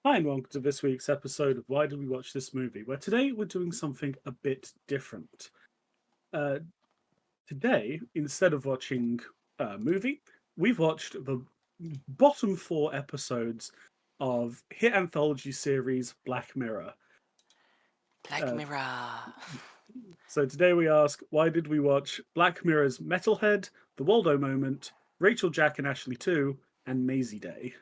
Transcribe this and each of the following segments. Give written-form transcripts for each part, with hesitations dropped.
Hi, and welcome to this week's episode of Why Did We Watch This Movie? Where today we're doing something a bit different. Uh, Today, instead of watching a movie, we've watched the bottom four episodes of hit anthology series Black Mirror. Black Uh, Mirror. so today we ask, why did we watch Black Mirror's Metalhead, The Waldo Moment, Rachel, Jack and Ashley 2, and Maisie Day?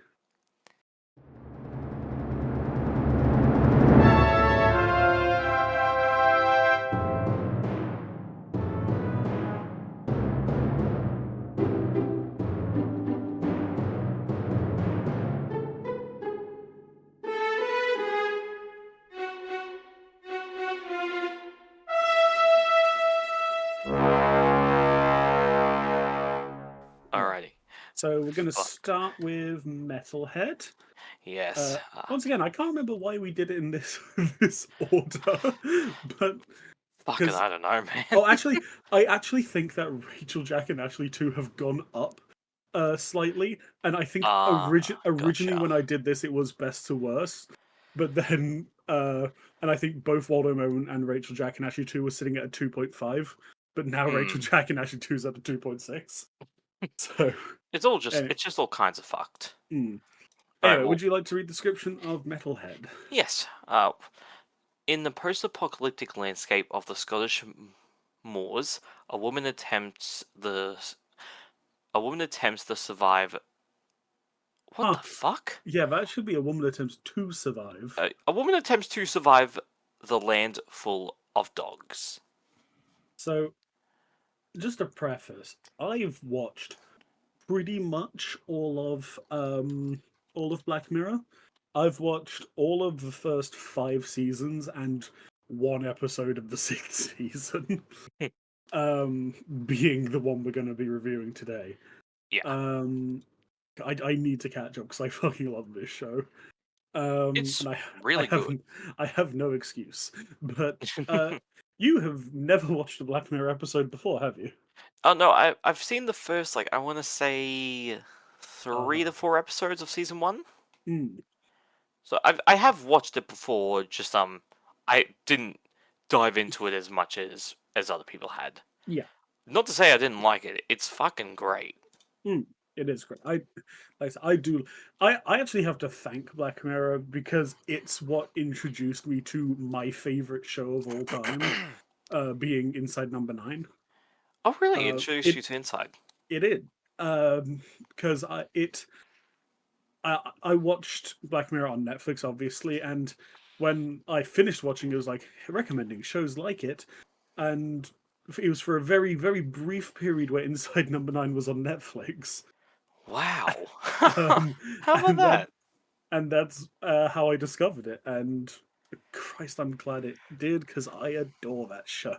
Alrighty. So we're going to Fuck. start with Metalhead. Yes. Once again, I can't remember why we did it in this this order, but Fucking, because I don't know, man. I actually think that Rachel, Jack, and Ashley 2 have gone up slightly, and I think originally Gotcha. when I did this, it was best to worst, but then and I think both Waldo Moment and Rachel, Jack, and Ashley 2 were sitting at a 2.5, but now Rachel, Jack, and Ashley 2 is at a 2.6. So anyway, It's just all kinds of fucked. Anyway, Alright, well, would you like to read the description of Metalhead? yes. In the post-apocalyptic landscape of the Scottish moors, a woman attempts to survive. What the fuck? Yeah, that should be a woman attempts to survive. A woman attempts to survive the land full of dogs. So, just a preface, I've watched pretty much all of Black Mirror. I've watched all of the first 5 seasons and one episode of the 6th season. Being the one we're going to be reviewing today. Yeah. I need to catch up because I fucking love this show. It's And really good. I have no excuse. But you have never watched a Black Mirror episode before, have you? Oh no, I've seen the first, like, I want to say 3 to 4 episodes of season 1. Mm. So I have watched it before. Just I didn't dive into it as much as other people had. Yeah. Not to say I didn't like it. It's fucking great. It is great. I do. I actually have to thank Black Mirror because it's what introduced me to my favorite show of all time, being Inside Number 9. Oh really? Introduced you It to Inside? it is because I watched Black Mirror on Netflix, obviously, and when I finished watching, it was like recommending shows like it, and it was for a very very brief period where Inside Number 9 was on Netflix. Wow. Um, How about and that that? and that's how I discovered it. And Christ, I'm glad it did because I adore that show.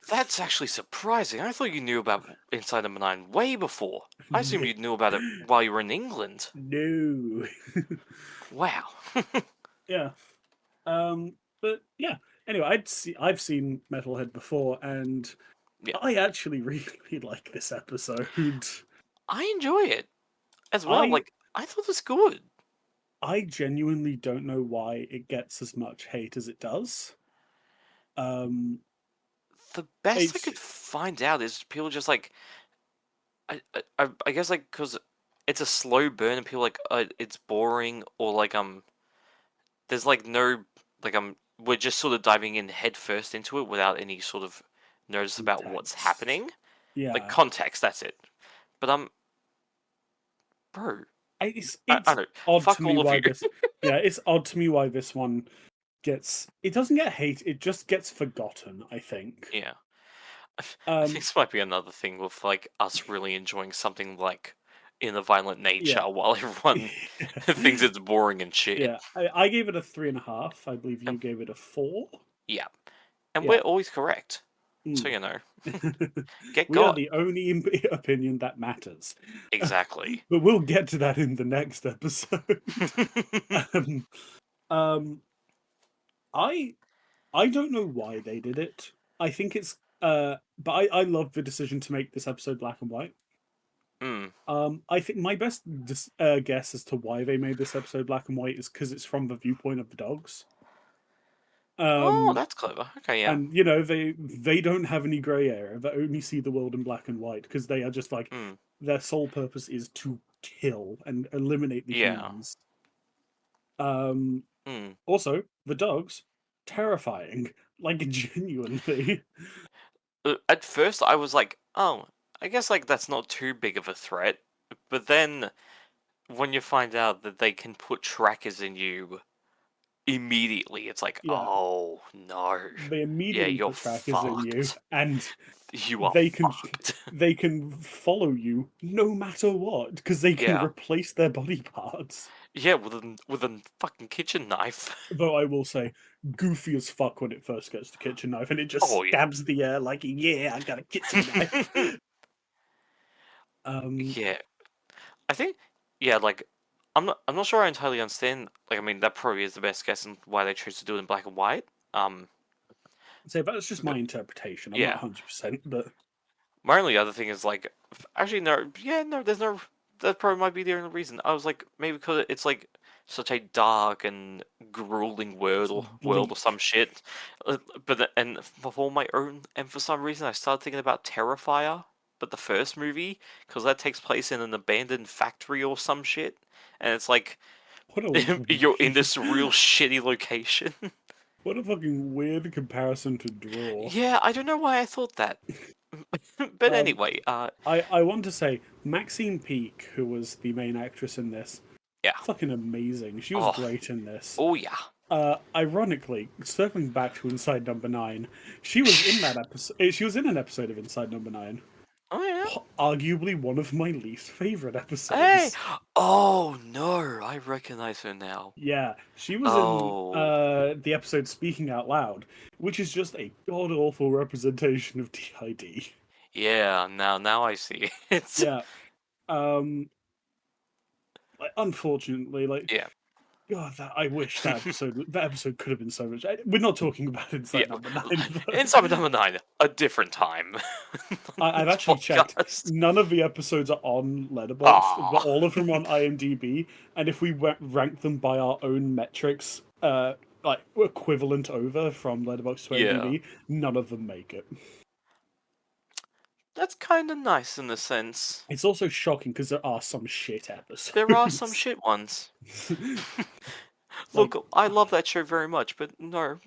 That's actually surprising. I thought you knew about Inside Number 9 way before. I assumed you knew about it while you were in England. No. Wow. Yeah. But yeah. Anyway, I've seen Metalhead before, and Yeah. I actually really like this episode. I enjoy it as well. I Like, I thought it was good. I genuinely don't know why it gets as much hate as it does. Um, The best I it's could find out is people just like I guess like because it's a slow burn and people like it's boring or like there's like no like we're just sort of diving in head first into it without any sort of notice about what's text. happening, like Yeah, context. That's it. But bro, I it's don't odd to fuck me all of why you. this. Yeah, it's odd to me why this one gets. It doesn't get hate. It just gets forgotten. I think. Yeah, I think Um. this might be another thing with like us really enjoying something like in a violent nature Yeah. while everyone thinks it's boring and shit. Yeah. I gave it a 3.5. I believe you Um, gave it a 4. yeah, and we're Yeah. always correct, so Mm. you know, get We are got the only opinion that matters. exactly. But we'll get to that in the next episode. um, um, I I don't know why they did it. I think it's but I love the decision to make this episode black and white. Mm. I think my best guess as to why they made this episode black and white is because it's from the viewpoint of the dogs. Oh, Um, that's clever. Okay, yeah. and they don't have any gray area. They only see the world in black and white because they are just like Mm. their sole purpose is to kill and eliminate the Yeah. humans. Um, Mm. Also, the dogs terrifying, like genuinely. At first, I was like, oh, I guess like that's not too big of a threat. But then, when you find out that they can put trackers in you immediately, it's like, Yeah, oh no, they yeah, immediately you're put trackers in you, fucked. and You are they can fucked. they can follow you no matter what because they can Yeah, replace their body parts. yeah, with a fucking kitchen knife. Though I will say, goofy as fuck when it first gets the kitchen knife and it just Oh yeah. stabs the air like, yeah, I got a kitchen knife. um, Yeah, I think, yeah, like I'm not sure I entirely understand. Like, I mean, that probably is the best guess on why they chose to do it in black and white. so that's just my But interpretation. I'm not yeah, 100%, but my only other thing is like, actually no, yeah, no, there's no. That probably might be the only reason. I was like, maybe because it's like such a dark and grueling it's world or some bleak. shit. And for my own, and for some reason, I started thinking about Terrifier, but the first movie, because that takes place in an abandoned factory or some shit, and it's like What a you're in weird, this real shitty location. what a fucking weird comparison to draw. Yeah, I don't know why I thought that. But Um, anyway, I want to say Maxine Peake, who was the main actress in this, yeah. fucking amazing. She was Oh, great in this. oh yeah. Ironically, circling back to Inside Number Nine, she was in that episode. She was in an episode of Inside Number Nine. Oh yeah. Arguably one of my least favorite Hey! episodes. Oh no, I recognize her now. Yeah, she was in Oh, the episode Speaking Out Loud, which is just a god awful representation of DID. yeah, now I see. It's Yeah, like, unfortunately, like yeah, God, that I wish that episode could have been so much. We're not talking about yeah. Inside Number Nine, but Inside number 9, a different time. I've This actually checked. podcast. None of the episodes are on Letterboxd, but Ah, all of them are on IMDb. And if we rank them by our own metrics, like equivalent over from Letterboxd to yeah. IMDb, none of them make it. That's kind of nice in a sense. It's also shocking because there are some shit There are some episodes. shit ones. Like, Look, I love that show very much, but no,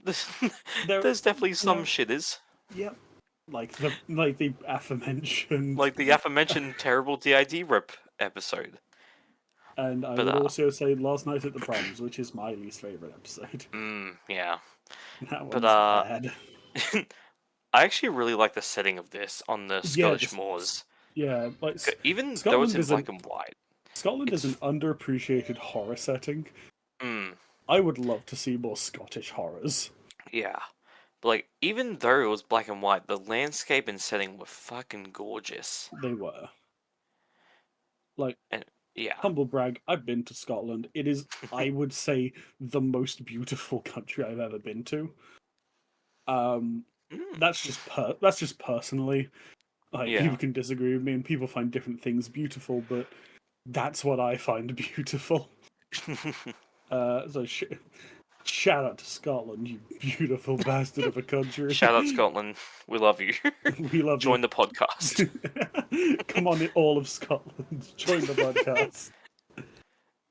there, there's definitely you some know, shitters. yep. Like the aforementioned, Like the aforementioned terrible DID rip episode. and I But would also say Last Night at the Proms, which is my least favorite episode. yeah. That But one's bad. I actually really like the setting of this on the Yeah, Scottish moors. yeah, like Even though it's Scotland in is an black and white, Scotland is it's an underappreciated horror setting. mm, I would love to see more Scottish horrors. yeah. But like even though it was black and white, the landscape and setting were fucking gorgeous. They were. Like, And yeah. humble brag, I've been to Scotland. It is, I would say, the most beautiful country I've ever been to. Um, Mm, that's just personally. Like, yeah. people can disagree with me, and people find different things beautiful, but that's what I find beautiful. So shout out to Scotland, you beautiful bastard of a country. Shout out Scotland. We love you. We love Join you. the podcast. Come on, all of Scotland, join the podcast.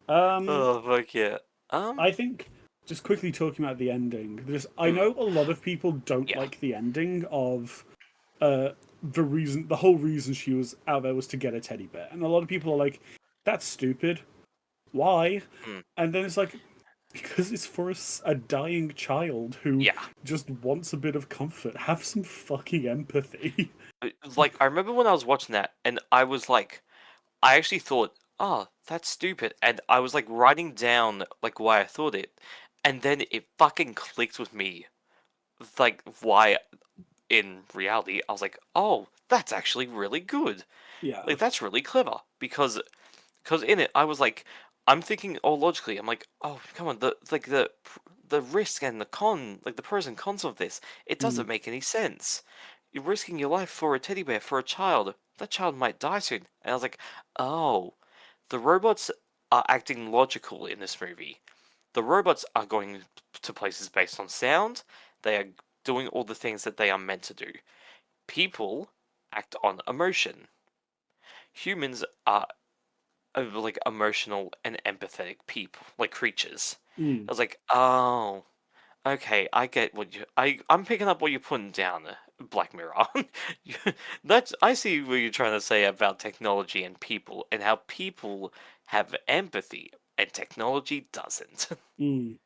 Um, Oh fuck yeah. I think just quickly talking about the ending. I know a lot of people don't Yeah. like the ending of the whole reason she was out there was to get a teddy bear, and a lot of people are like, "That's stupid. Why?" Mm, And then it's like, because it's for a dying child who yeah. just wants a bit of comfort. Have some fucking empathy. Like I remember when I was watching that, and I was like, I actually thought, oh, that's stupid, and I was like writing down like why I thought it, and then it fucking clicked with me, like why in reality I was like, oh, that's actually really good, Yeah. like that's really clever because in it I was like, I'm thinking, oh, logically, I'm like, oh, come on, the risk and the con, like the pros and cons of this, it Mm. doesn't make any sense. you're risking your life for a teddy bear for a child. That child might die soon. And I was like, oh, the robots are acting logical in this movie. The robots are going to places based on sound. They are doing all the things that they are meant to do. People act on emotion. Humans are like emotional and empathetic people, like creatures. I Mm. was like, oh, okay, I get what I'm picking up what you're putting down, Black Mirror. That's I see what you're trying to say about technology and people, and how people have empathy and technology doesn't. Mm.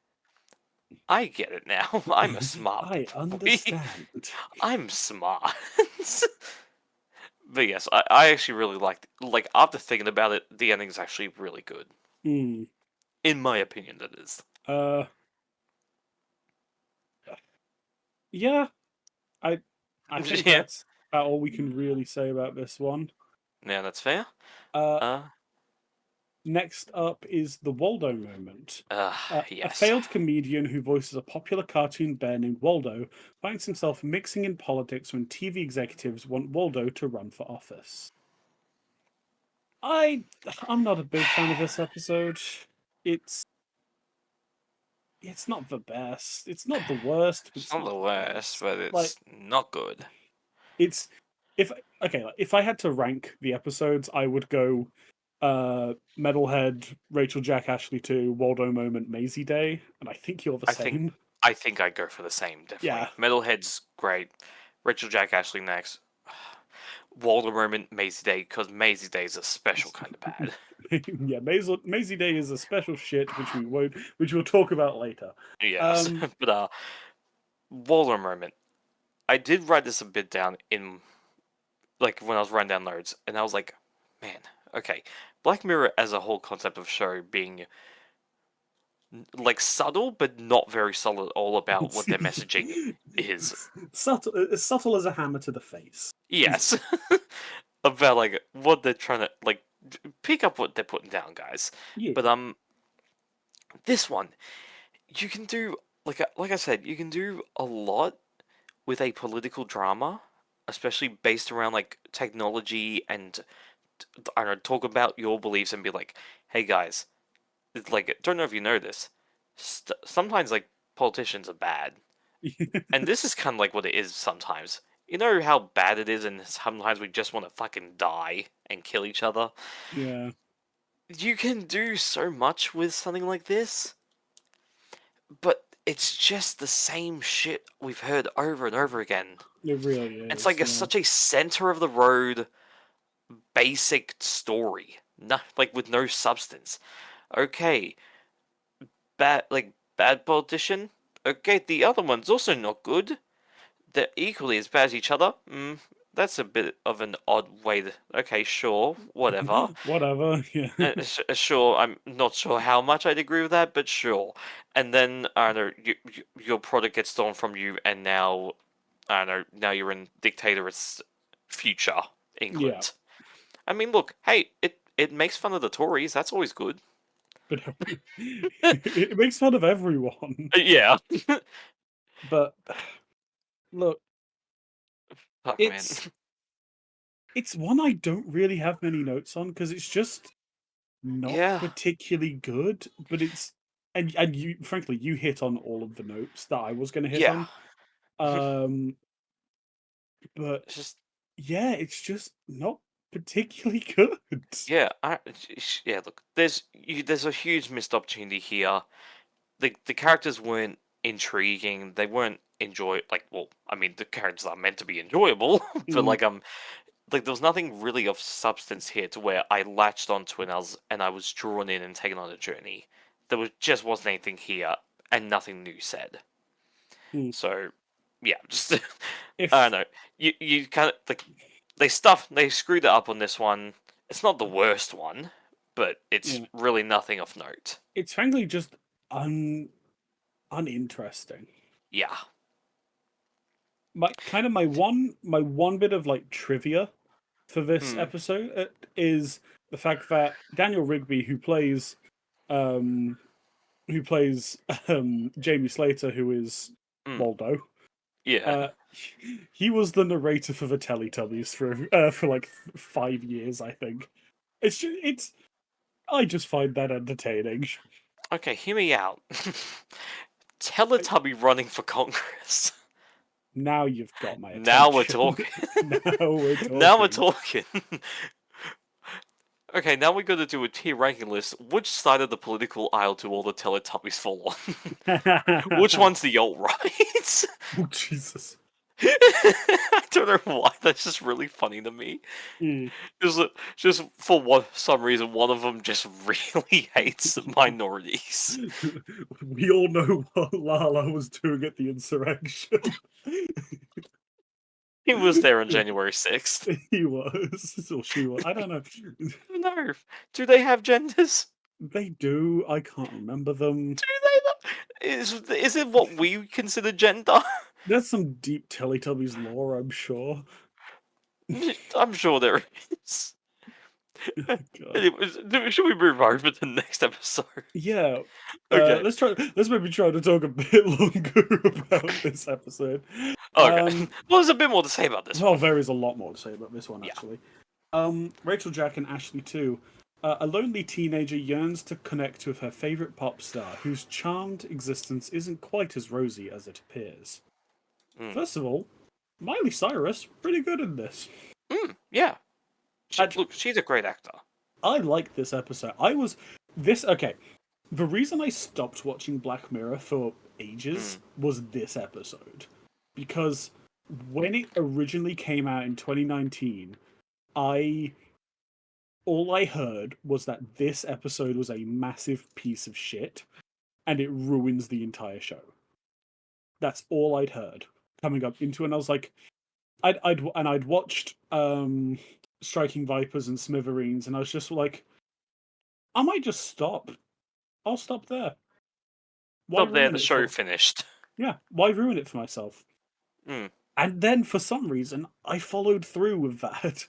I get it now. I'm a smart I boy. understand. I'm smart. But yes, I actually really like after thinking about it, the ending is actually really good. Mm. In my opinion, that is. Uh, yeah, I I think Yeah. that's about all we can really say about this one. Yeah, that's fair. Uh, Uh Next up is the Waldo moment. uh A yes. failed comedian who voices a popular cartoon bear named Waldo finds himself mixing in politics when TV executives want Waldo to run for office. I I'm not a big fan of this episode. It's it's not the best. It's not the worst, but It's it's not not the the worst, best. but Like it's not good. it's if okay, like, if I had to rank the episodes, I would go Metalhead, Rachel Jack Ashley 2, Waldo Moment, Maisie Day, and I think you're the I think same. I think I'd go for the same, Yeah. definitely. Metalhead's great. Rachel Jack Ashley next. Walter Moment, Maisie Day, because Maisie Day is a special kind of bad. Yeah, Maisie Day is a special shit which we'll talk about later. Yes. Um But Walter Moment. I did write this a bit down in like when I was writing down notes, and I was like, man, okay. Black Mirror as a whole concept of show being like subtle but not very subtle at all about what their messaging is. as subtle as a hammer to the face. Yes. About like what they're trying to like pick up what they're putting down, guys. Yeah. But this one you can do like I said, you can do a lot with a political drama, especially based around like technology and I don't know, talk about your beliefs and be like, hey guys, it's like don't know if you know this, sometimes like politicians are bad, and this is kind of like what it is sometimes. You know how bad it is, and sometimes we just want to fucking die and kill each other. Yeah, You can do so much with something like this, but it's just the same shit we've heard over and over again. it really It's is. like Yeah. such a center of the road, basic story, not like with no substance. Okay, bad politician. Okay, the other one's also not good. They're equally as bad as each other. That's a bit of an odd way to. Okay, sure, whatever. Whatever. Yeah. Sure, I'm not sure how much I'd agree with that, but sure. And then I don't know, your product gets stolen from you, and now I don't know, now you're in dictator's future Yeah. England. I mean, look, hey, it makes fun of the Tories. That's always good. But it makes fun of everyone. Yeah. But look, Fuck man. it's it's one I don't really have many notes on because it's just not Yeah. particularly good. But it's and you frankly you hit on all of the notes that I was going to hit Yeah. on. Um, but It's just yeah, it's just not particularly good. yeah. Yeah. Look, there's a huge missed opportunity here. The characters weren't intriguing. They weren't like well, I mean the characters are meant to be enjoyable, but Mm, like there was nothing really of substance here to where I latched onto it and I was drawn in and taken on a journey. Just wasn't anything here and nothing new said. mm. So yeah, just I don't If know. You kind of like they screwed it up on this one. It's not the worst one, but it's yeah, really nothing of note. it's frankly just uninteresting. Yeah. My one bit of like trivia for this Hmm. episode is the fact that Daniel Rigby, um, who plays Jamie Slater, who is Hmm. Waldo, Yeah. Uh, he was the narrator for the Teletubbies for like 5 years, I think. It's. I just find that entertaining. Okay, hear me out. Teletubby running for Congress. Now you've got my Now we're attention. talking. Now we're talking. Now we're talking. Okay, now we got to do a tier ranking list. Which side of the political aisle do all the Teletubbies fall on? Which one's the alt-right? Oh, Jesus. I don't know why. That's just really funny to me. Mm. Just for some reason, one of them just really hates minorities. We all know what Lala was doing at the insurrection. He was there on January 6th. He was, or she was. I don't know. No, do they have genders? They do. I can't remember them. Do they not? Is it what we consider gender? There's some deep Teletubbies lore, I'm sure. I'm sure there is. God. Anyways, should we move over to the next episode? Yeah. Okay. Let's maybe try to talk a bit longer about this episode. Okay. Well, there's a bit more to say about this Well, one. there is a lot more to say about this one, Yeah. actually. Rachel, Jack, and Ashley too. A lonely teenager yearns to connect with her favorite pop star, whose charmed existence isn't quite as rosy as it appears. First of all, Miley Cyrus, pretty good in this. Yeah. Look, she's a great actor. I like this episode. Okay. The reason I stopped watching Black Mirror for ages was this episode. Because when it originally came out in 2019, all I heard was that this episode was a massive piece of shit and it ruins the entire show. That's all I'd heard coming up into it. And I was like, I'd watched Striking Vipers and Smithereens, and I was just like, I might just stop. I'll stop there. Why Stop there, ruin the it show for- finished. Yeah, why ruin it for myself? And then for some reason, I followed through with that.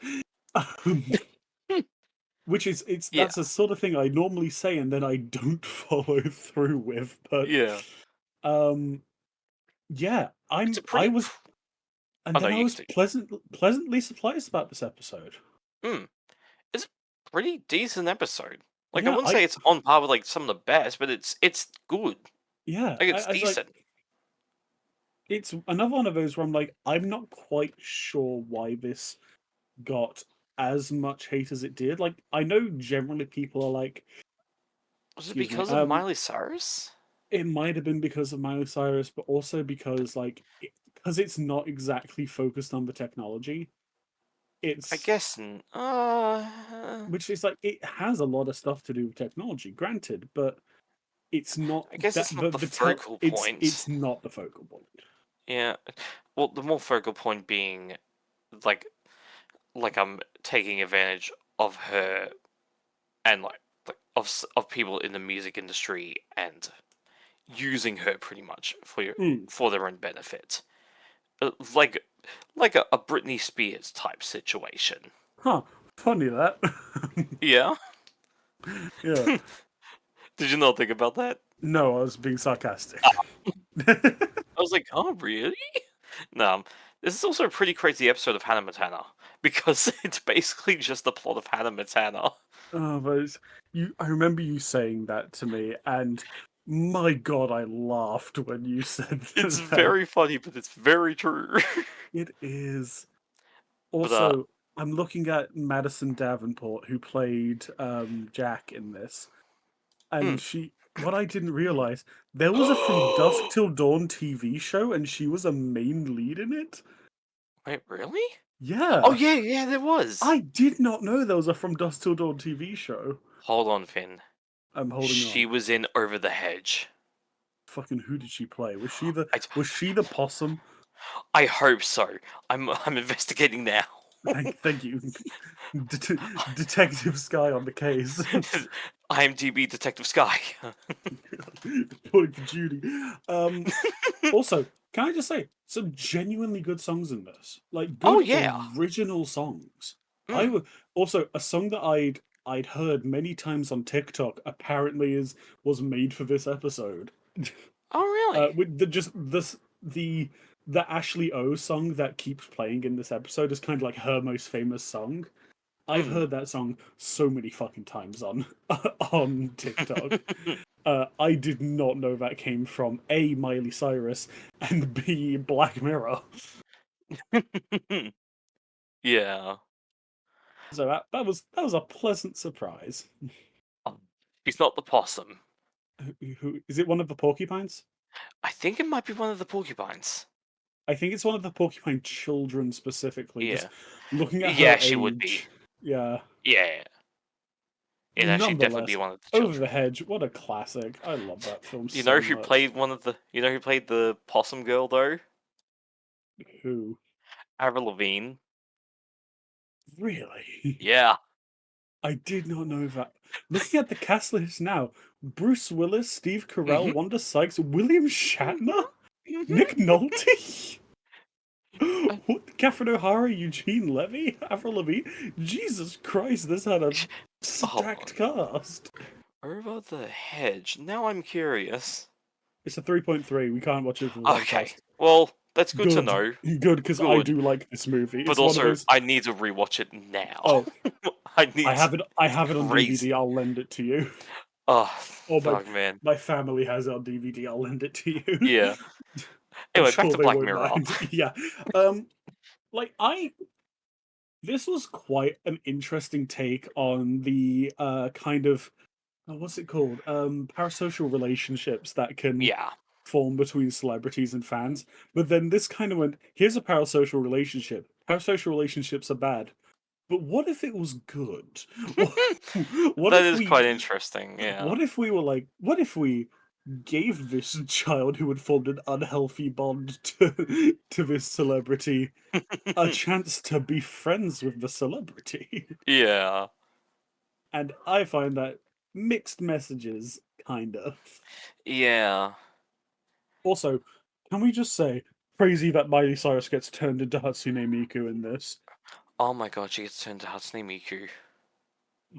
Which is that's a sort of thing I normally say and then I don't follow through with. But Yeah. yeah, I was pleasantly surprised about this episode. It's a pretty decent episode. Like, Yeah, I wouldn't say it's on par with like some of the best, but it's good. Yeah, Like, it's decent. It's another one of those where I'm like, I'm not quite sure why this got as much hate as it did. Like, I know generally people are like, Was it because of Miley Cyrus? It might have been because of Miley Cyrus, but also because because it's not exactly focused on the technology. I guess. Which is like, it has a lot of stuff to do with technology, granted, but it's not. I guess it's not the focal point. It's not the focal point. Yeah. Well, the more focal point being, like I'm taking advantage of her, and like of people in the music industry and using her pretty much for their own benefit, like a Britney Spears type situation. Huh? Funny that. Yeah. Yeah. Did you not think about that? No, I was being sarcastic. I was like, oh, really? No. This is also a pretty crazy episode of Hannah Montana, because it's basically just the plot of Hannah Montana. Oh, but I remember you saying that to me, and my God, I laughed when you said that. It's very funny, but it's very true. It is. Also, I'm looking at Madison Davenport, who played Jack in this, and what I didn't realize, there was a From Dusk Till Dawn TV show, and she was a main lead in it. Wait, really? Yeah. Oh, yeah, there was. I did not know there was a From Dusk Till Dawn TV show. Hold on, Finn. I'm holding on. She was in Over the Hedge. Fucking who did she play? Was she the possum? I hope so. I'm investigating now. Thank you, Detective Sky on the case. IMDb Detective Sky. Point for Judy. Also, can I just say, some genuinely good songs in this, like good original songs. Also a song that I'd heard many times on TikTok. Apparently, was made for this episode. Oh, really? With the the Ashley O song that keeps playing in this episode is kind of like her most famous song. I've Mm. heard that song so many fucking times on on TikTok. I did not know that came from A, Miley Cyrus, and B, Black Mirror. Yeah. So that was a pleasant surprise. She's not the possum. Who is it? One of the porcupines? I think it might be one of the porcupines. I think it's one of the porcupine children specifically. Just Yeah. looking at Yeah, her she would be. age, yeah. Yeah. It'd actually definitely Nonetheless, be one of the Over children. the Hedge, what a classic! I love that film You so know who much. played You know who played the possum girl though? Who? Avril Lavigne. Really? Yeah. I did not know that. Looking at the cast list now, Bruce Willis, Steve Carell, Mhm. Wanda Sykes, William Shatner, Mhm. Nick Nolte. What? Catherine O'Hara, Eugene Levy, Avril Lavigne. Jesus Christ, this had a stacked cast. Over the Hedge. Now I'm curious. It's a 3.3. We can't watch it for the Okay. podcast. Well, that's good to Good, know. good, because I Good. do like this movie. But It's one of also, those. I need to rewatch it now. Oh, I need. I have it. I have it on Crazy. DVD. I'll lend it to you. Oh, Or fuck, man. my family has it on DVD. I'll lend it to you. Yeah. I'm Anyway, back sure to they Black won't Mirror. mind. Yeah. Like this was quite an interesting take on the kind of what's it called? Parasocial relationships that can Yeah. form between celebrities and fans. But then this kind of went, here's a parasocial relationship. Parasocial relationships are bad. But what if it was good? What That if is we quite interesting, yeah. what if we were like, what if we gave this child who had formed an unhealthy bond to this celebrity a chance to be friends with the celebrity? Yeah. And I find that mixed messages, kind of. Yeah. Also, can we just say, crazy that Miley Cyrus gets turned into Hatsune Miku in this? Oh my god, she gets turned to Hatsune Miku.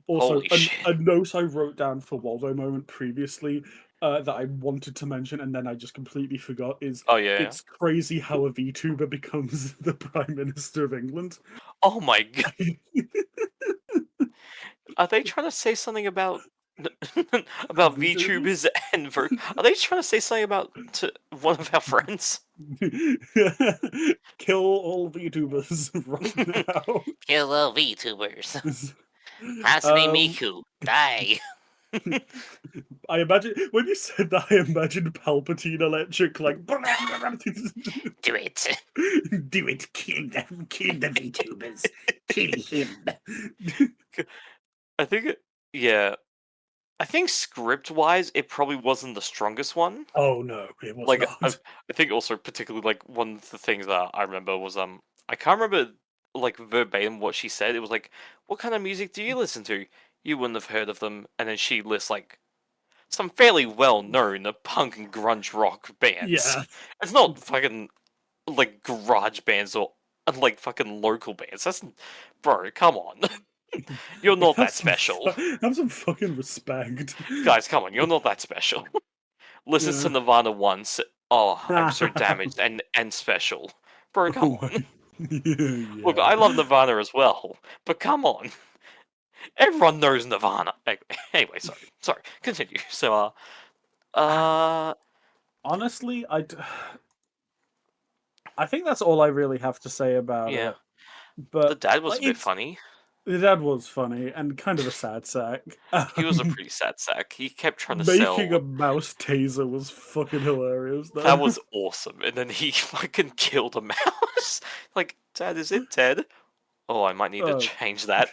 Also, Holy shit. a note I wrote down for Waldo moment previously that I wanted to mention and then I just completely forgot is Oh yeah. it's crazy how a VTuber becomes the Prime Minister of England. Oh my god. Are they trying to say something about about VTubers and are they trying to say something about one of our friends? Kill all VTubers right now. Kill all VTubers. Hatsune Miku, die. I imagine when you said that, I imagined Palpatine Electric, like Do it. do it, kill the VTubers, kill him. I think yeah. I think script-wise, it probably wasn't the strongest one. Oh no, it was Like, not. I think also particularly like one of the things that I remember was I can't remember like verbatim what she said. It was like, "What kind of music do you listen to?" You wouldn't have heard of them, and then she lists like some fairly well-known punk and grunge rock bands. Yeah, It's not fucking like garage bands or like fucking local bands. That's bro, come on. You're not that special. Have some fucking respect, Guys, come on, you're not that special. Listen to Nirvana once. Oh, I'm so damaged and special. Bro, come on. Yeah. Look, I love Nirvana as well, but come on. Everyone knows Nirvana. Anyway, sorry. Continue. So, Honestly, I think that's all I really have to say about yeah. it. But The dad was like, a bit funny. the dad was funny and kind of a sad sack. He was a pretty sad sack. He kept trying to Making a sell. mouse taser was fucking hilarious. Though. That was awesome. And then he fucking killed a mouse. Like, Dad, is it dead? Oh, I might need to change that.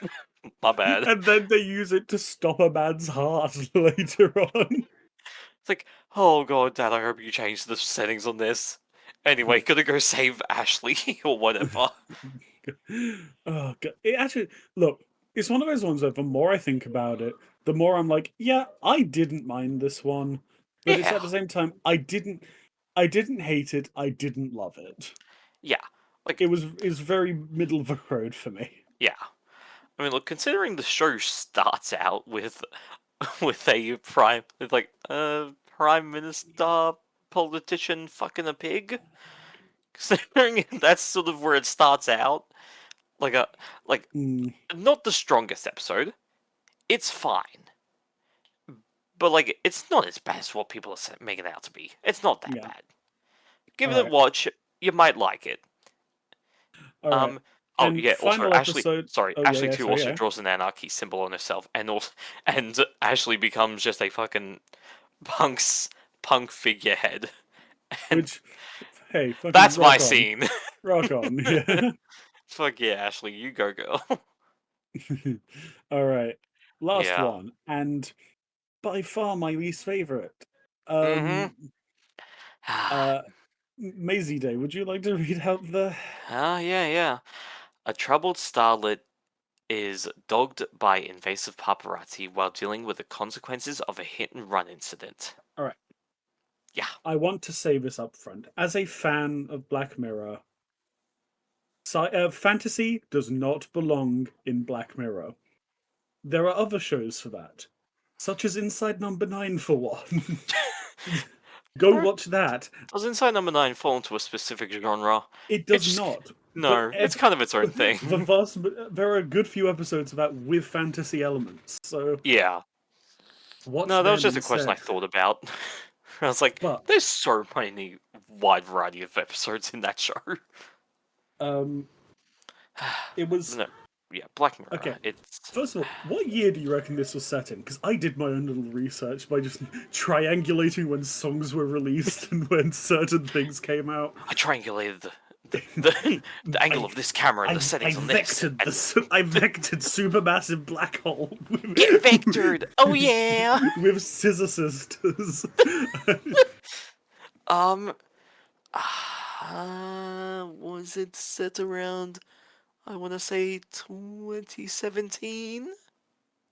My bad. And then they use it to stop a man's heart later on. It's like, oh god, Dad, I hope you change the settings on this. Anyway, gotta go save Ashley or whatever. Oh god! It actually look. It's one of those ones that the more I think about it, the more I'm like, yeah, I didn't mind this one, but it's at the same time I didn't hate it. I didn't love it. Yeah, like It was very middle of the road for me. yeah. I mean, look, considering the show starts out with a prime minister politician fucking a pig. Considering that's sort of where it starts out. Like a like Mm, not the strongest episode. It's fine, but like it's not as bad as what people are making it out to be. It's not that yeah. bad. Give All it a right. watch. You might like it. All right. Um. Oh And yeah. Also, final Ashley. episode. Sorry, Oh yeah, Ashley yeah. too Sorry, also yeah. draws an anarchy symbol on herself, and also and Ashley becomes just a fucking punk figurehead, and Which, hey, fucking that's my rock on, scene. rock on. Yeah. Fuck yeah, Ashley, you go, girl. All right. Last Yeah. one, and by far my least favorite. Mm-hmm. Um. Uh. Maisie Day. Would you like to read out the? Yeah, yeah. A troubled starlet is dogged by invasive paparazzi while dealing with the consequences of a hit and run incident. All right. Yeah. I want to say this up front. As a fan of Black Mirror, fantasy does not belong in Black Mirror. There are other shows for that, such as Inside Number 9 for one. Go Alright, watch that. does Inside Number 9 fall into a specific genre? It It's does just. not. But No, it's kind of its own thing. there are a good few episodes of that with fantasy elements. So Yeah. watch No, that was them just a question I instead. thought about. I was like, But there's so many wide variety of episodes in that show. um, it was No, yeah, Black Mirror. okay. It's First of all, what year do you reckon this was set in? Because I did my own little research by just triangulating when songs were released and when certain things came out. I triangulated the angle I, of this camera and the I settings on this. vectored And I vectored supermassive black hole get vectored. Oh yeah. with scissor sisters. Um. Was it set around? I want to say 2017.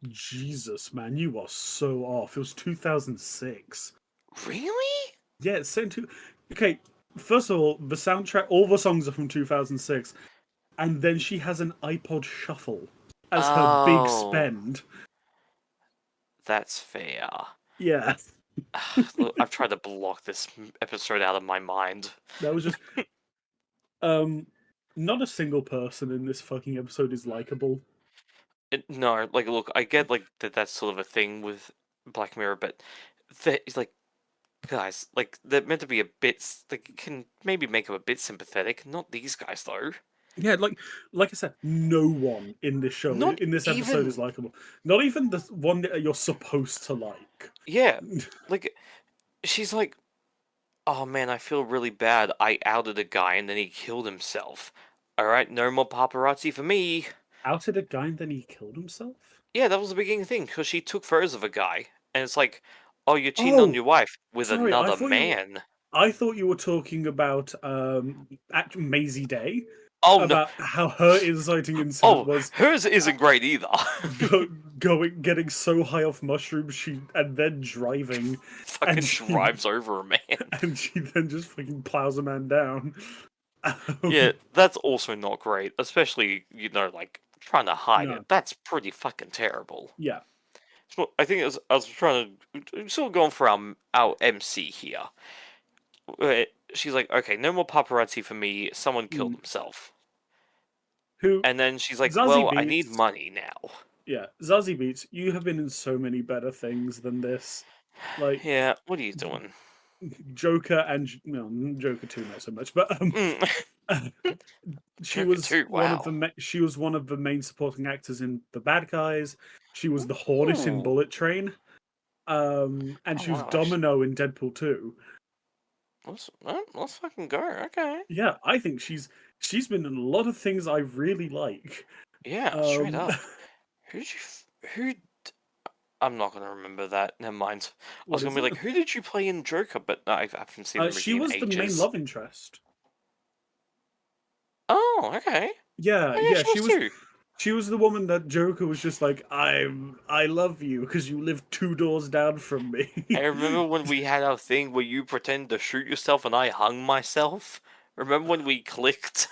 Jesus, man, you are so off. It was 2006. Really? Yeah, it's set to. Okay, first of all, the soundtrack, all the songs are from 2006, and then she has an iPod Shuffle as her big Oh, spend. that's fair. Yeah, Look, I've tried to block this episode out of my mind. that was just. Um, not a single person in this fucking episode is likable. No, like, look, I get like that. That's sort of a thing with Black Mirror, but like, guys, like, they're meant to be a bit. Like, you can maybe make them a bit sympathetic. Not these guys though. Yeah, like I said, no one in this show, Not in this episode, even. is likable. Not even the one that you're supposed to like. Yeah, like, she's like, oh man, I feel really bad. I outed a guy and then he killed himself. All right, no more paparazzi for me. Outed a guy and then he killed himself? Yeah, that was the beginning thing because she took photos of a guy, and it's like, oh, you're cheating on Oh, your wife with sorry, another man. I thought you were talking about Maisie Day, Oh no, about how her inciting incident oh, was hers isn't great either. getting so high off mushrooms and then driving, Fucking and she drives over a man. and she then just fucking plows a man down. Yeah, that's also not great, especially like trying to hide No, it. That's pretty fucking terrible. yeah. So I think I was trying to still going for our MC here. She's like, okay, no more paparazzi for me. Someone killed Mm. himself. Who And then she's like, Zazie well, I need Beetz? money now. Yeah, Zazie Beetz. You have been in so many better things than this. Like Yeah, what are you doing? Joker and Joker 2 not so much, but Mm, she Joker was 2, one of wow. the she was one of the main supporting actors in The Bad Guys. She was the Hornet in Ooh. Bullet Train. And Oh, she was wow. Domino in Deadpool 2. Let's fucking go. Okay. Yeah, I think she's been in a lot of things I really like. Yeah, straight Um up. Who did you. Who. I'm not gonna remember that. Never mind. I was what gonna is be it? like, who did you play in Joker? But no, I haven't seen the She movie in was the main ages. love interest. Oh, okay. Yeah, Oh, yeah, yeah, she was too. she was the woman that Joker was just like, I love you because you live 2 doors down from me. I remember when we had our thing where you pretended to shoot yourself and I hung myself. Remember when we clicked?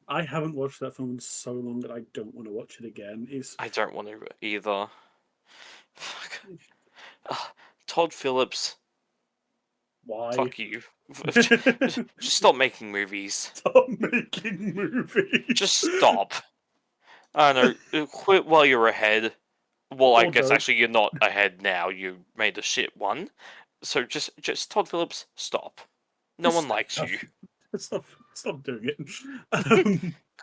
I haven't watched that film in so long that I don't want to watch it again. It's I don't want to either. Fuck. Ugh, Todd Phillips. Why? Fuck you. Just stop making movies. Stop making movies. Just stop. I don't know. Quit while you're ahead. Well, I Or guess don't. actually you're not ahead now. You made a shit one. So just Todd Phillips, stop. No one likes you. Stop doing it.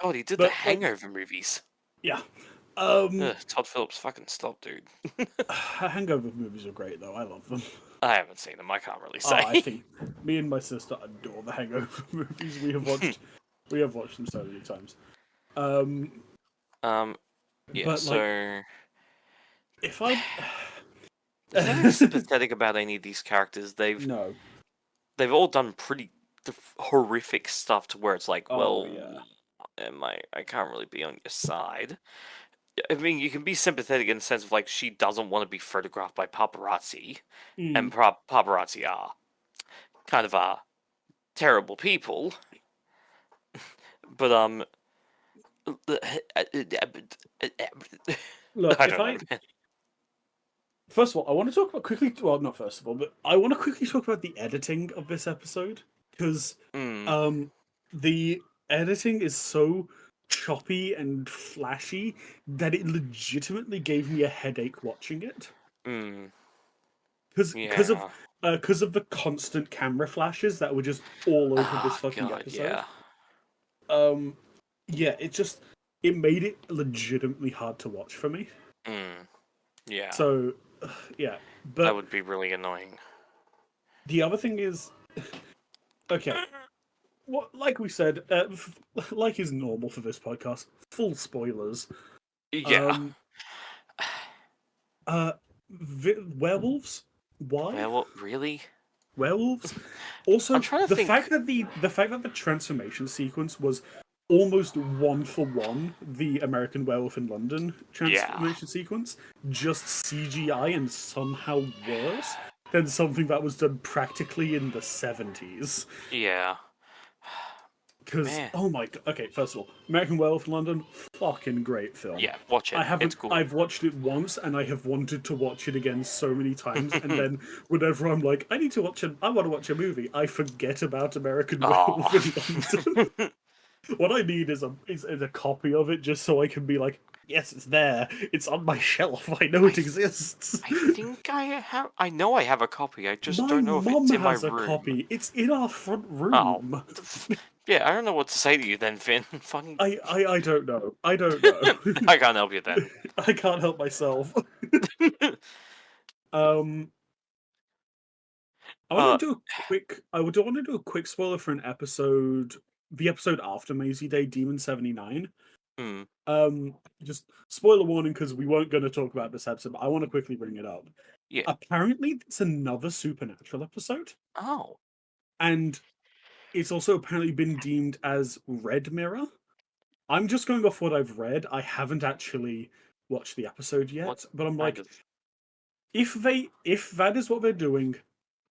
God, he did the but, like, Hangover movies. yeah. Todd Phillips, fucking stop, dude. Hangover movies are great though. I love them. I haven't seen them. I can't really say. I think me and my sister adore the Hangover movies. We have watched them so many times. Yeah. but, So, if I is anything sympathetic about any of these characters? no, They've all done pretty horrific stuff to where it's like, well, yeah. I can't really be on your side. I mean, you can be sympathetic in the sense of like she doesn't want to be photographed by paparazzi, and paparazzi are kind of terrible people. But look, I don't know. First of all, I want to talk about quickly. Well, not first of all, but I want to quickly talk about the editing of this episode because the editing is so choppy and flashy that it legitimately gave me a headache watching it. Because of the constant camera flashes that were just all over this fucking episode. Yeah. It made it legitimately hard to watch for me. Yeah. So, yeah, but that would be really annoying. The other thing is, okay, like we said, like is normal for this podcast, full spoilers. Yeah. Werewolves? Why? Really? Werewolves? Also, I'm trying to think. fact that the fact that the transformation sequence was almost 1-for-1 the American Werewolf in London transformation sequence, just CGI and somehow worse than something that was done practically in the 70s. Yeah. Because, oh my god, okay, first of all, American Werewolf in London, fucking great film. Yeah, watch it. It's cool. I've watched it once and I have wanted to watch it again so many times, and then whenever I'm like, I want to watch a movie, I forget about American Werewolf in London. What I need is a copy of it just so I can be like, yes, it's there. It's on my shelf. I know it exists. I think I have. I know I have a copy. I just don't know if it's in my room. My mum has a copy. It's in our front room. Oh. Yeah, I don't know what to say to you then, Finn. Fucking. I don't know. I don't know. I can't help you then. I can't help myself. I want to do a quick spoiler for an episode. The episode after Maisie Day, Demon 79. Just spoiler warning because we weren't going to talk about this episode, but I want to quickly bring it up. Yeah. Apparently, it's another supernatural episode. Oh. And it's also apparently been deemed as Red Mirror. I'm just going off what I've read. I haven't actually watched the episode yet, but I'm like, if that is what they're doing,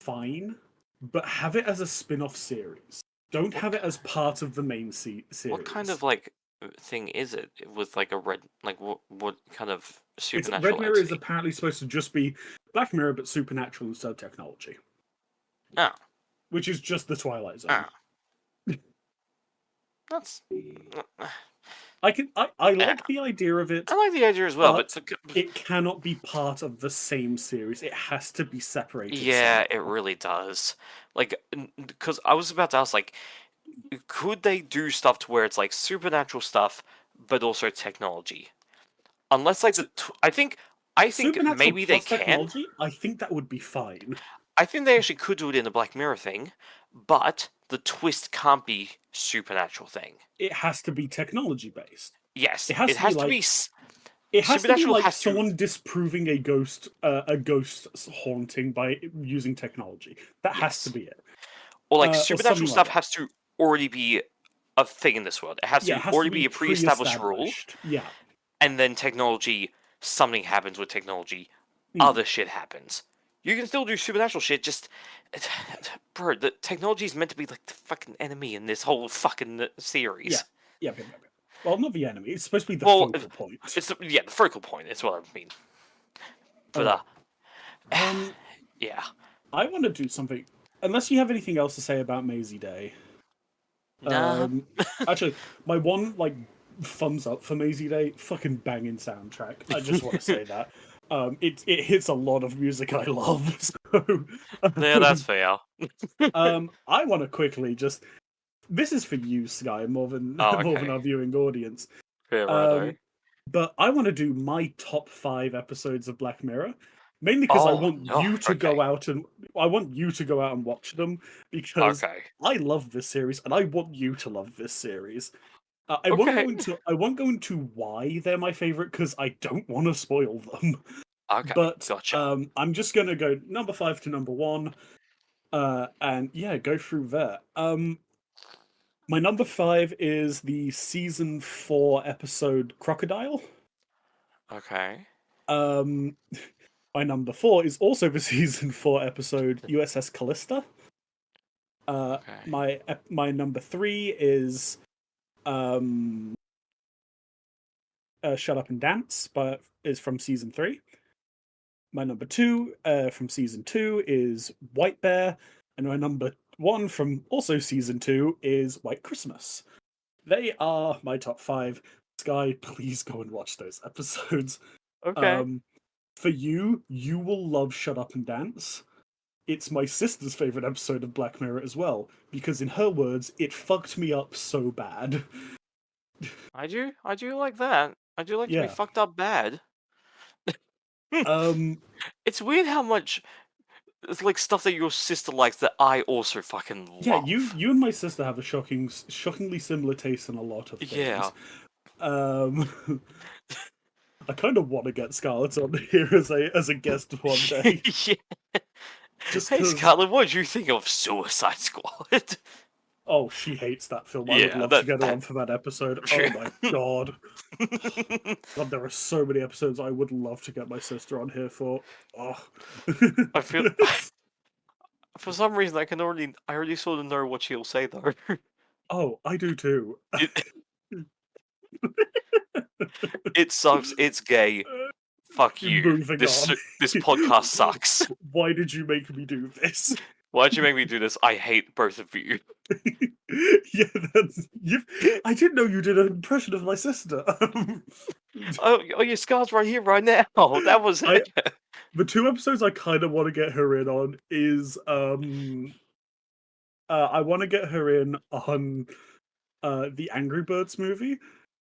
fine, but have it as a spin-off series. Don't have it as part of the main series. What kind of like thing is it? With like a red, like what kind of supernatural? Red Mirror is apparently supposed to just be Black Mirror, but supernatural instead of technology. Oh. Which is just the Twilight Zone. That's. I like the idea of it. I like the idea as well, but it cannot be part of the same series. It has to be separated. Yeah, it really does. Like, because I was about to ask, like, could they do stuff to where it's like supernatural stuff, but also technology? Unless, like, I think maybe they can. Technology, I think that would be fine. I think they actually could do it in the Black Mirror thing, but the twist can't be supernatural thing. It has to be technology based. Yes, it has to be. It has to be like someone disproving a ghost haunting by using technology. That has to be it. Or like supernatural stuff has to already be a thing in this world. It has to already be a pre-established rule. Yeah. And then technology, something happens with technology, other shit happens. You can still do supernatural shit, just... Bro, the technology is meant to be like the fucking enemy in this whole fucking series. Yeah. Well, not the enemy. It's supposed to be the focal point. It's the focal point. Is what I mean. But yeah. I want to do something unless you have anything else to say about Maisie Day. Nah. Actually, my one thumbs up for Maisie Day, fucking banging soundtrack. I just want to say that. It hits a lot of music I love. So, Yeah, that's fair. I want to quickly just. This is for you, Sky, more than Oh, more than okay. our viewing audience. Fair, righto. But I want to do my top 5 episodes of Black Mirror, mainly because I Oh, want no. you to Okay. go out and watch them because Okay. I love this series and I want you to love this series. Okay. I won't go into why they're my favorite because I don't want to spoil them. Okay. But Gotcha. I'm just gonna go number 5 to number 1, and yeah, go through there. My number 5 is the season 4 episode Crocodile. Okay. Um, my number 4 is also the season 4 episode USS Callista. Okay. My number 3 is um, Shut Up and Dance, but is from season 3. My number 2 from season 2 is White Bear, and my number 1 from also season 2 is White Christmas. They are my top 5. Sky, please go and watch those episodes. Okay. For you will love Shut Up and Dance. It's my sister's favorite episode of Black Mirror as well, because in her words, it fucked me up so bad. I do like that. I do like to be Yeah. fucked up bad. Um, It's weird how much it's like stuff that your sister likes that I also fucking yeah, love. you and my sister have a shockingly similar taste in a lot of things. Yeah. I kind of want to get Scarlett on here as a guest one day. Yeah. Just Hey because. Scarlett, what do you think of Suicide Squad? Oh, she hates that film. I would Yeah, love to get her on for that episode. Oh my god. God, there are so many episodes I would love to get my sister on here for. Oh. I feel for some reason I already sort of know what she'll say though. Oh, I do too. It sucks. It's gay. Fuck you. Moving This on. this podcast sucks. Why did you make me do this? Why'd you make me do this? I hate both of you. Yeah, I didn't know you did an impression of my sister. Oh, your scar's right here, right now. That was I- it. The 2 episodes I kind of want to get her in on is I want to get her in on the Angry Birds movie.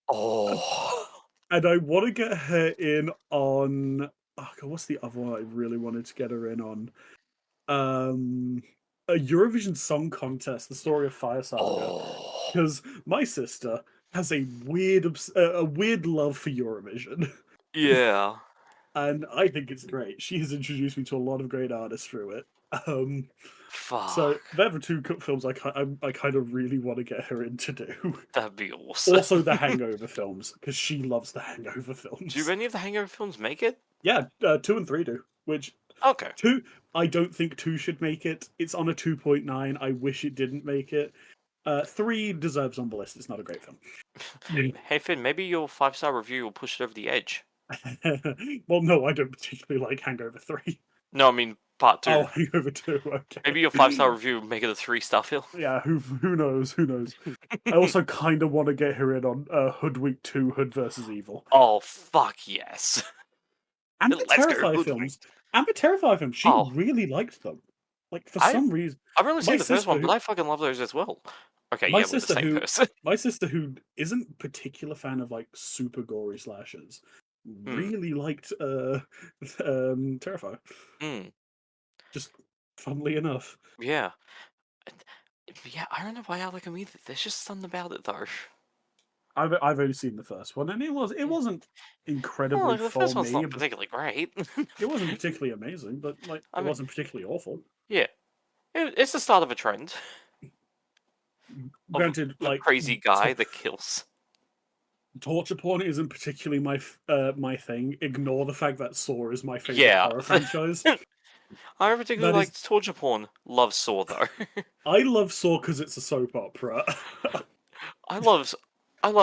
Oh. And I want to get her in on. Oh God, what's the other one I really wanted to get her in on? A Eurovision Song Contest, the story of Fire Saga. Oh. Because my sister has a weird love for Eurovision. Yeah. And I think it's great. She has introduced me to a lot of great artists through it. Fuck. So they're the 2 films I kind of really want to get her in to do. That'd be awesome. Also, the Hangover films, because she loves the Hangover films. Do any of the Hangover films make it? Yeah, 2 and 3 do. Which Okay. 2, I don't think 2 should make it. It's on a 2.9. I wish it didn't make it. 3 deserves on the list. It's not a great film. Hey Finn, maybe your 5-star review will push it over the edge. Well, no, I don't particularly like Hangover 3. No, I mean part 2. Oh, Hangover 2. Okay. Maybe your 5-star review will make it a 3-star film. Yeah, who knows? Who knows? I also kind of want to get her in on Hoodwink 2, Hood versus Evil. Oh fuck yes! And the Terrifier films. And the Terrifier films. She really liked them. Like for some reason. I've only seen the first one, but I fucking love those as well. Okay, my yeah, we're the same person. My sister, who isn't a particular fan of like super gory slashers, really liked Terrifier. Just funnily enough. Yeah. Yeah, I don't know why I like them either. There's just something about it though. I've only seen the first one, and it wasn't incredibly Well, the first one's me. not particularly great. It wasn't particularly amazing, but like it wasn't particularly awful. Yeah, it's the start of a trend. Granted, like crazy guy that kills. Torture porn isn't particularly my thing. Ignore the fact that Saw is my favorite horror franchise. I particularly like torture porn. Love Saw though. I love Saw because it's a soap opera. I love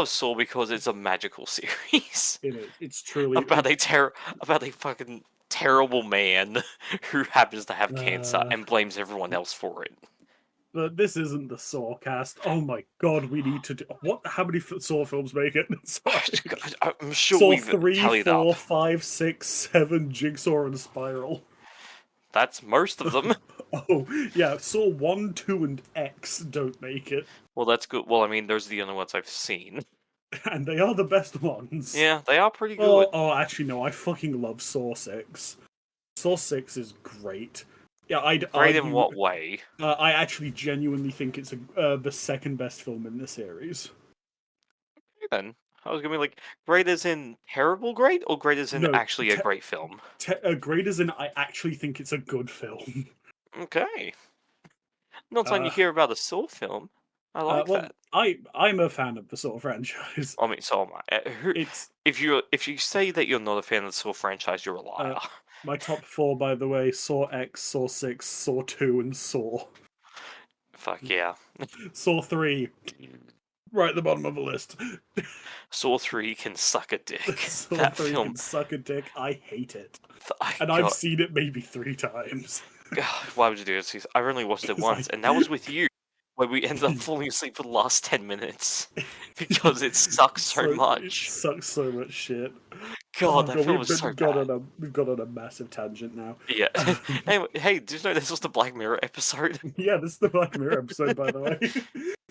Saw because it's a magical series. It is. It's truly about a fucking terrible man who happens to have cancer Uh, and blames everyone else for it. but this isn't the Saw cast. Oh my god, we need to do what? How many Saw films make it? Sorry. I'm sure Saw we've 3, tallied up. 4, 5, 6, 7, Jigsaw and Spiral. That's most of them. Oh, yeah, Saw 1, 2, and X don't make it. Well, that's good. Well, I mean, those are the only ones I've seen. And they are the best ones. Yeah, they are pretty Oh, good. oh, actually, no, I fucking love Saw 6. Saw 6 is great. Yeah, I'd Great argue. in what way? I actually genuinely think it's the second best film in the series. Okay, then. I was gonna be like, great as in terrible great, or great as in No, actually a great film? Great as in I actually think it's a good film. Okay. Not time you hear about a Saw film. I like well, that. I'm a fan of the Saw franchise. I mean, so am I. It's If you say that you're not a fan of the Saw franchise, you're a liar. my top 4, by the way: Saw X, Saw 6, Saw 2, and Saw. Fuck yeah. Saw 3, right at the bottom of the list. Saw 3 can suck a dick. Saw That 3 film. can suck a dick. I hate it. And God, I've seen it maybe 3 times. God, why would you do this? I only watched it Because once, and that was with you, where we ended up falling asleep for the last 10 minutes because it sucks so It much. sucks so much shit. God, that film was so bad. We've got on a massive tangent now. Yeah. Anyway, hey, did you know this was the Black Mirror episode? Yeah, this is the Black Mirror episode, by the way.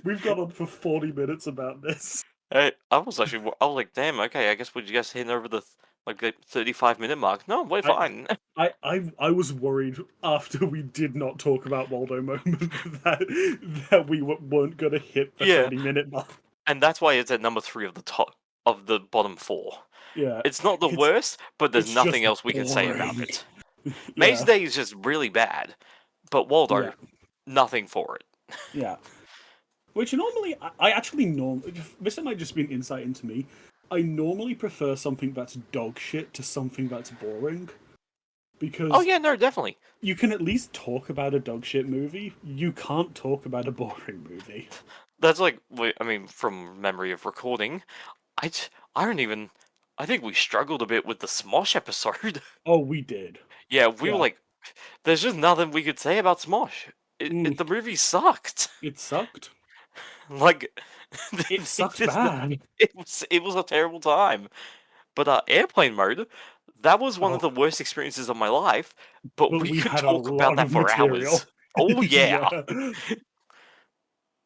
We've got on for 40 minutes about this. I was like, damn, okay, I guess would you guys hitting over the 35-minute mark? No, we're fine. I was worried after we did not talk about Waldo moment that we weren't going to hit the 30-minute mark. And that's why it's at number 3 of the bottom 4. Yeah, it's not the worst, but there's nothing else we can say about it. Maze Day is just really bad, but Waldo, nothing for it. Yeah. Which normally, I actually this might just be an insight into me. I normally prefer something that's dog shit to something that's boring. Because oh yeah, no, definitely. You can at least talk about a dog shit movie. You can't talk about a boring movie. That's like, I mean, from memory of recording, I think we struggled a bit with the Smosh episode. Oh, we did. Yeah, we were like, there's just nothing we could say about Smosh. The movie sucked. It sucked. Like, it sucked bad. It was a terrible time. But Airplane Mode, that was one of the worst experiences of my life. But we could talk about that for hours. Oh yeah.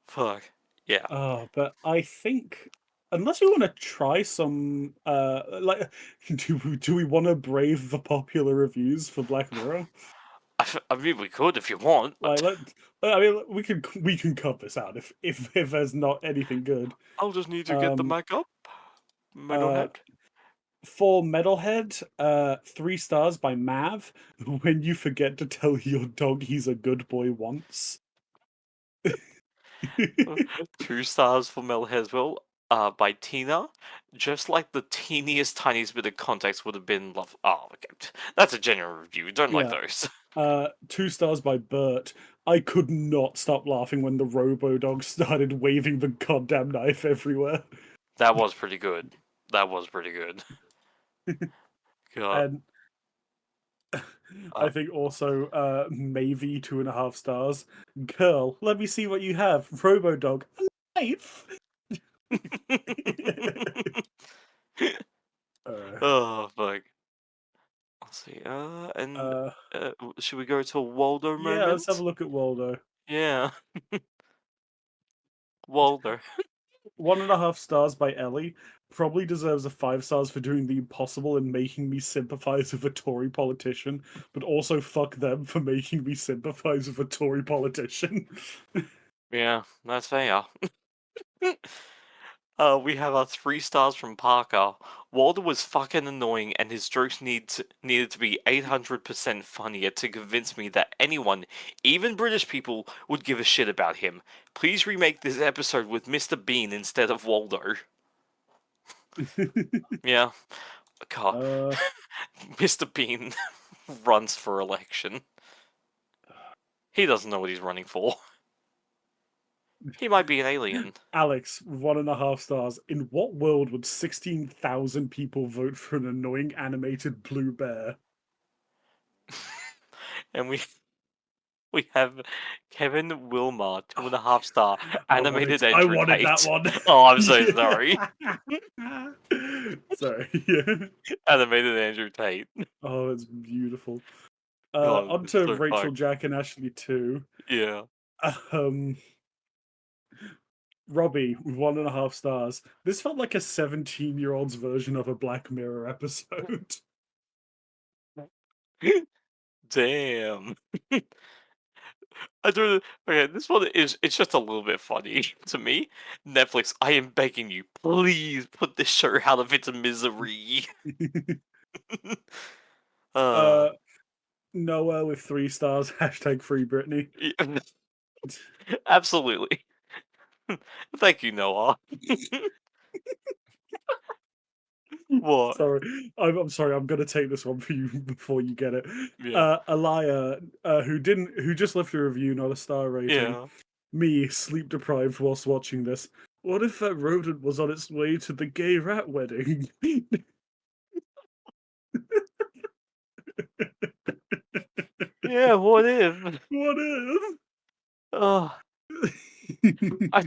Fuck yeah. But I think unless we want to try some, do we want to brave the popular reviews for Black Mirror? I mean, we could if you want. But... we can cut this out if there's not anything good. I'll just need to get the mic up. Metalhead. For Metalhead, 3 stars by Mav. When you forget to tell your dog he's a good boy once. 2 stars for Metalhead as well. By Tina, just like the teeniest, tiniest bit of context would have been love. Oh, okay. That's a genuine review. Don't like those. 2 stars by Bert. I could not stop laughing when the Robo-Dog started waving the goddamn knife everywhere. That was pretty good. God. And I think also Mavie, 2.5 stars. Girl, let me see what you have. Robo-Dog, a knife. Oh fuck. Let's see. Should we go to a Waldo moment? Yeah, let's have a look at Waldo. Yeah. Waldo. 1.5 stars by Ellie. Probably deserves a 5 stars for doing the impossible and making me sympathize with a Tory politician, but also fuck them for making me sympathize with a Tory politician. Yeah, that's fair. We have our 3 stars from Parker. Waldo was fucking annoying, and his jokes needed to be 800% funnier to convince me that anyone, even British people, would give a shit about him. Please remake this episode with Mr. Bean instead of Waldo. Yeah. God. Mr. Bean runs for election. He doesn't know what he's running for. He might be an alien. Alex, 1.5 stars. In what world would 16,000 people vote for an annoying animated blue bear? and we have Kevin Wilmar, 2.5 star, I animated I Andrew wanted that Tate. one. Oh, I'm so sorry. Sorry. Yeah. Animated Andrew Tate. Oh, it's beautiful. God, On it's to so Rachel, fun. Jack, and Ashley 2. Yeah. Um, Robbie with 1.5 stars. This felt like a 17-year-old's version of a Black Mirror episode. Damn. I don't. Okay, this one it's just a little bit funny to me. Netflix, I am begging you, please put this show out of its misery. uh, uh, Noah with 3 stars. Hashtag free Britney. yeah, absolutely. Thank you, Noah. What? I'm sorry. I'm gonna take this one for you before you get it. Yeah. Alaya, who just left a review, not a star rating. Yeah. Me, sleep deprived whilst watching this. What if that rodent was on its way to the gay rat wedding? Yeah. What if? What if? Oh,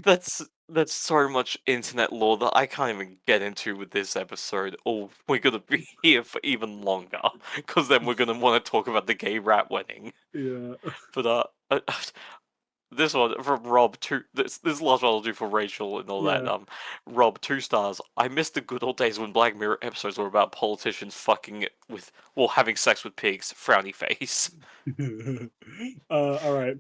that's so much internet lore that I can't even get into with this episode. Or we're gonna be here for even longer, because then we're gonna want to talk about the gay rat wedding. Yeah. But this one from Rob this last one I'll do for Rachel and all that. Yeah. Rob, 2 stars. I miss the good old days when Black Mirror episodes were about politicians fucking with having sex with pigs. Frowny face. All right.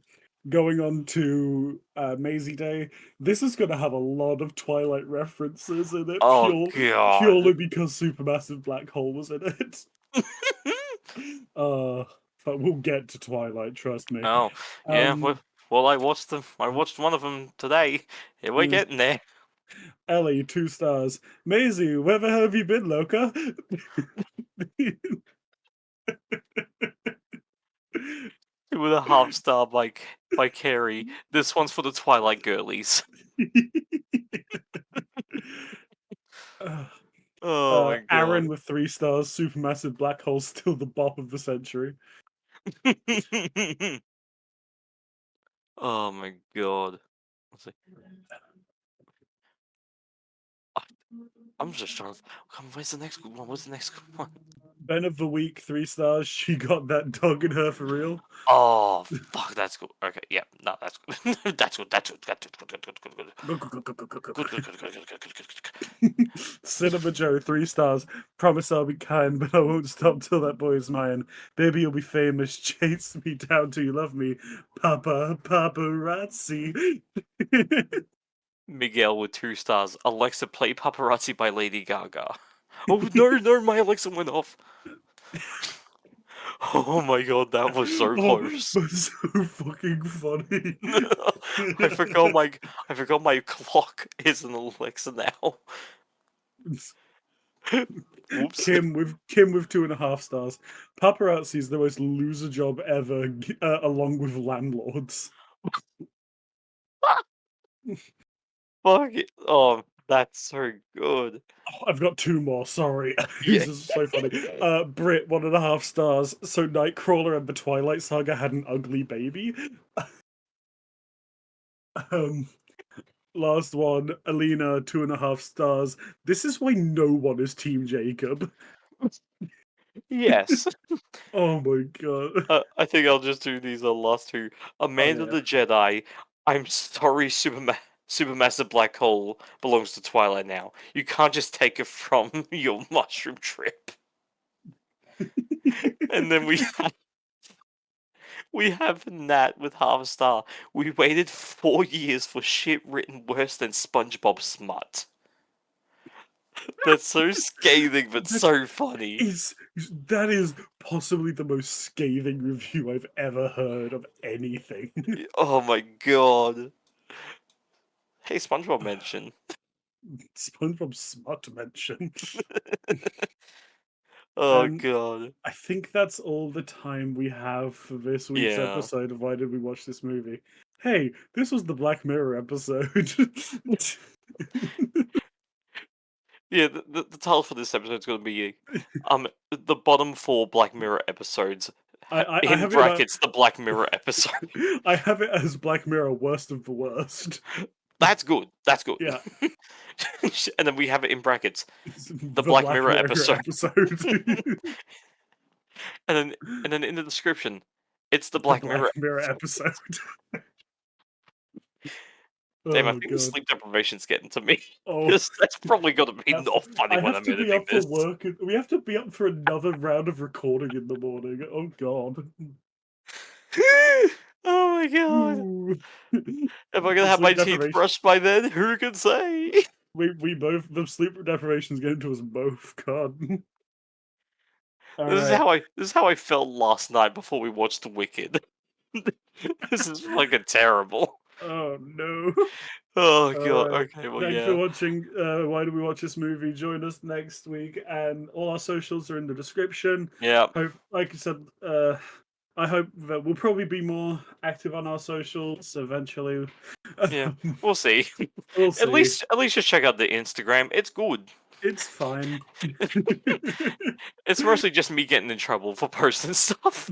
Going on to Maisie Day. This is going to have a lot of Twilight references in it, Oh god. purely because Supermassive Black Hole was in it. But we'll get to Twilight, trust me. Oh yeah. Well, I watched them. I watched one of them today. Yeah, we're getting there. Ellie, 2 stars. Maisie, where the hell have you been, Loca? 2.5 star by Carrie. This one's for the Twilight girlies. Oh my Aaron god. with 3 stars. Supermassive Black Hole, still the bop of the century. Oh my god. Let's see. I'm just trying to. Where's the next good one? What's the next good one? Ben of the Week, 3 stars. She got that dog in her for real. Oh fuck, that's good. Okay, yeah, no, that's good. That's good. That's good. That's good. Good. Cinema Joe, 3 stars. Promise I'll be kind, but I won't stop till that boy is mine. Baby, you'll be famous. Chase me down till you love me. Paparazzi. Miguel with 2 stars. Alexa, play Paparazzi by Lady Gaga. Oh no, my Alexa went off. Oh my god, that was so close. But so fucking funny. I forgot my clock is an Alexa now. Oops. Kim with 2.5 stars. Paparazzi is the most loser job ever, along with landlords. Fuck it. Oh, that's so good. Oh, I've got 2 more. Sorry, Yeah. this is so funny. Brit, 1.5 stars. So Nightcrawler and the Twilight Saga had an ugly baby. Last one, Alina, 2.5 stars. This is why no one is Team Jacob. Yes. Oh my god. I think I'll just do these last two. Amanda yeah. the Jedi. I'm sorry, Supermassive Black Hole belongs to Twilight now. You can't just take it from your mushroom trip. And then we have Nat with 0.5 star. We waited 4 years for shit written worse than SpongeBob smut. That's so scathing, but so funny. That is possibly the most scathing review I've ever heard of anything. Oh my god. Hey, SpongeBob mention. SpongeBob smut mention. Oh god. I think that's all the time we have for this week's Yeah. episode of Why Did We Watch This Movie? Hey, this was the Black Mirror episode. Yeah, the title for this episode is going to be the bottom 4 Black Mirror episodes I In have it about, brackets, the Black Mirror episode. I have it as Black Mirror worst of the worst. That's good. That's good. Yeah. And then we have it in brackets, It's the Black Mirror episode. And then in the description, it's the Black Mirror episode. Damn, I Oh think the god. sleep deprivation's getting to me. Oh, Because that's probably gonna be not funny I when have I'm to be editing up this. for work. We have to be up for another round of recording in the morning. Oh god. Oh my god. Ooh. Am I gonna have my Sleep teeth deprivation. brushed by then? Who can say? We both, the sleep deprivation's getting to us both. God. This is how I felt last night before we watched Wicked. This is fucking terrible. Oh no. Oh god. Alright. Okay, well Thanks yeah. for watching Why Do We Watch This Movie? Join us next week, and all our socials are in the description. Yeah. Like I said, I hope that we'll probably be more active on our socials eventually. Yeah. We'll see. We'll see. At least just check out the Instagram. It's good. It's fine. It's mostly just me getting in trouble for posting stuff.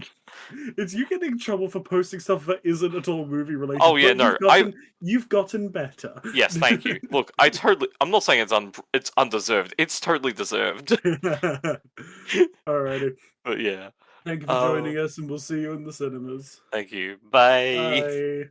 It's you getting in trouble for posting stuff that isn't at all movie related. Oh yeah, but no. You've gotten better. Yes, thank you. Look, I'm not saying it's undeserved. It's totally deserved. Alrighty. But yeah. Thank you for joining us, and we'll see you in the cinemas. Thank you. Bye. Bye.